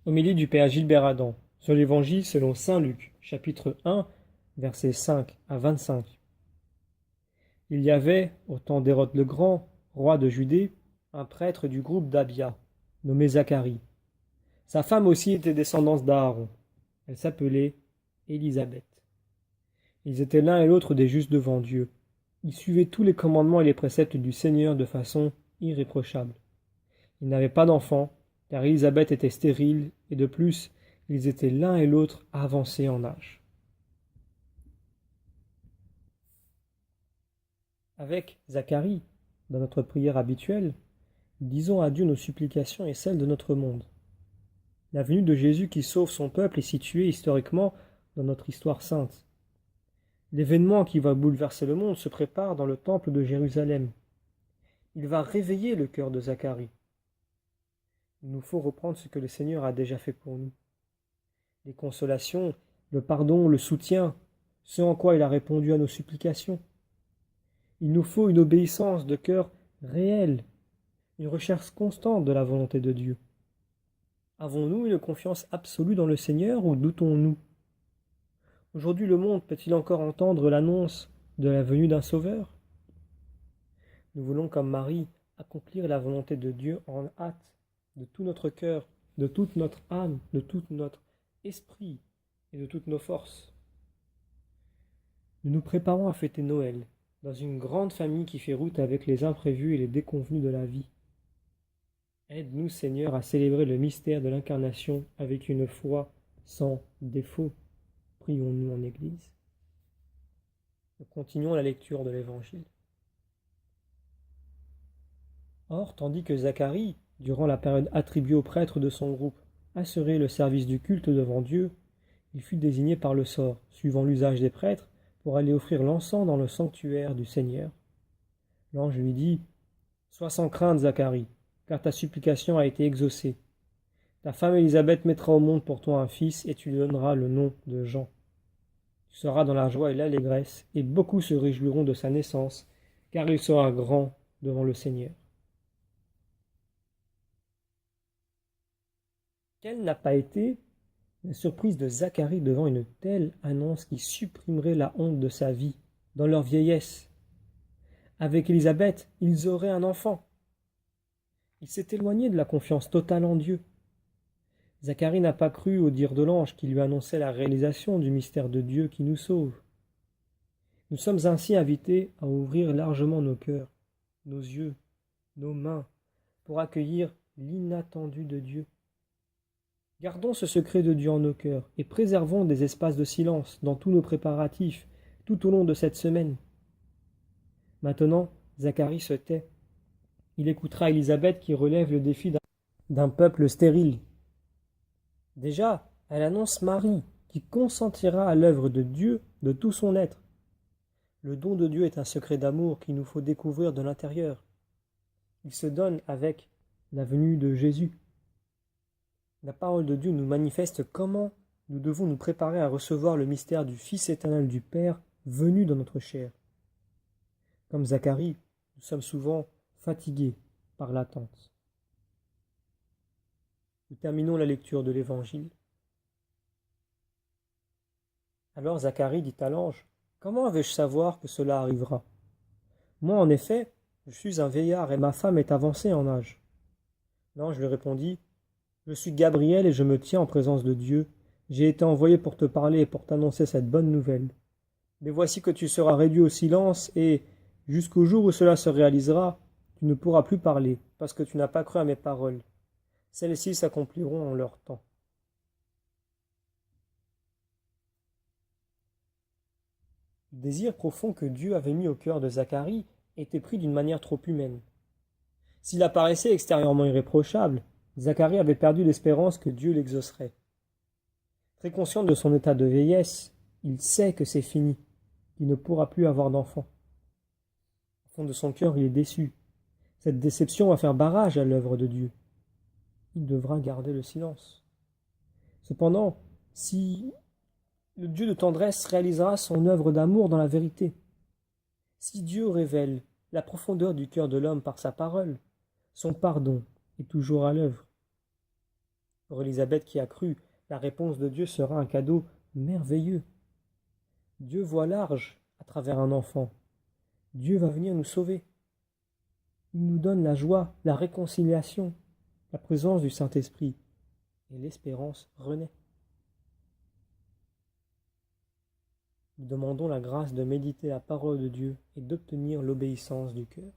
Homélie du Père Gilbert Adam sur l'Évangile selon saint Luc, chapitre 1, versets 5 à 25. Il y avait, au temps d'Hérode le Grand, roi de Judée, un prêtre du groupe d'Abia, nommé Zacharie. Sa femme aussi était descendance d'Aaron. Elle s'appelait Élisabeth. Ils étaient l'un et l'autre des justes devant Dieu. Ils suivaient tous les commandements et les préceptes du Seigneur de façon irréprochable. Ils n'avaient pas d'enfants, car Élisabeth était stérile, et de plus, ils étaient l'un et l'autre avancés en âge. Avec Zacharie, dans notre prière habituelle, disons à Dieu nos supplications et celles de notre monde. La venue de Jésus qui sauve son peuple est située historiquement dans notre histoire sainte. L'événement qui va bouleverser le monde se prépare dans le temple de Jérusalem. Il va réveiller le cœur de Zacharie. Il nous faut reprendre ce que le Seigneur a déjà fait pour nous. Les consolations, le pardon, le soutien, ce en quoi il a répondu à nos supplications. Il nous faut une obéissance de cœur réelle, une recherche constante de la volonté de Dieu. Avons-nous une confiance absolue dans le Seigneur ou doutons-nous? Aujourd'hui, le monde peut-il encore entendre l'annonce de la venue d'un Sauveur? Nous voulons, comme Marie, accomplir la volonté de Dieu en hâte, de tout notre cœur, de toute notre âme, de tout notre esprit et de toutes nos forces. Nous nous préparons à fêter Noël, dans une grande famille qui fait route avec les imprévus et les déconvenus de la vie. Aide-nous, Seigneur, à célébrer le mystère de l'incarnation avec une foi sans défaut. Prions-nous en Église. Nous continuons la lecture de l'Évangile. Or, tandis que Zacharie, durant la période attribuée aux prêtres de son groupe, assurait le service du culte devant Dieu, il fut désigné par le sort, suivant l'usage des prêtres, pour aller offrir l'encens dans le sanctuaire du Seigneur. L'ange lui dit : « Sois sans crainte, Zacharie, car ta supplication a été exaucée. Ta femme Élisabeth mettra au monde pour toi un fils, et tu lui donneras le nom de Jean. Tu seras dans la joie et l'allégresse, et beaucoup se réjouiront de sa naissance, car il sera grand devant le Seigneur. » Quelle n'a pas été la surprise de Zacharie devant une telle annonce qui supprimerait la honte de sa vie, dans leur vieillesse. Avec Élisabeth, ils auraient un enfant. Il s'est éloigné de la confiance totale en Dieu. Zacharie n'a pas cru au dire de l'ange qui lui annonçait la réalisation du mystère de Dieu qui nous sauve. Nous sommes ainsi invités à ouvrir largement nos cœurs, nos yeux, nos mains, pour accueillir l'inattendu de Dieu. Gardons ce secret de Dieu en nos cœurs et préservons des espaces de silence dans tous nos préparatifs tout au long de cette semaine. Maintenant, Zacharie se tait. Il écoutera Élisabeth qui relève le défi d'un peuple stérile. Déjà, elle annonce Marie qui consentira à l'œuvre de Dieu de tout son être. Le don de Dieu est un secret d'amour qu'il nous faut découvrir de l'intérieur. Il se donne avec la venue de Jésus. La parole de Dieu nous manifeste comment nous devons nous préparer à recevoir le mystère du Fils éternel du Père venu dans notre chair. Comme Zacharie, nous sommes souvent fatigués par l'attente. Nous terminons la lecture de l'Évangile. Alors Zacharie dit à l'ange : « Comment vais-je savoir que cela arrivera ? Moi, en effet, je suis un vieillard et ma femme est avancée en âge. » L'ange lui répondit : « Je suis Gabriel et je me tiens en présence de Dieu. J'ai été envoyé pour te parler et pour t'annoncer cette bonne nouvelle. Mais voici que tu seras réduit au silence et, jusqu'au jour où cela se réalisera, tu ne pourras plus parler, parce que tu n'as pas cru à mes paroles. Celles-ci s'accompliront en leur temps. » Le désir profond que Dieu avait mis au cœur de Zacharie était pris d'une manière trop humaine. S'il apparaissait extérieurement irréprochable, Zacharie avait perdu l'espérance que Dieu l'exaucerait. Très conscient de son état de vieillesse, il sait que c'est fini, qu'il ne pourra plus avoir d'enfant. Au fond de son cœur, il est déçu. Cette déception va faire barrage à l'œuvre de Dieu. Il devra garder le silence. Cependant, si le Dieu de tendresse réalisera son œuvre d'amour dans la vérité, si Dieu révèle la profondeur du cœur de l'homme par sa parole, son pardon est toujours à l'œuvre. Pour Élisabeth qui a cru, la réponse de Dieu sera un cadeau merveilleux. Dieu voit large à travers un enfant. Dieu va venir nous sauver. Il nous donne la joie, la réconciliation, la présence du Saint-Esprit, et l'espérance renaît. Nous demandons la grâce de méditer la parole de Dieu et d'obtenir l'obéissance du cœur.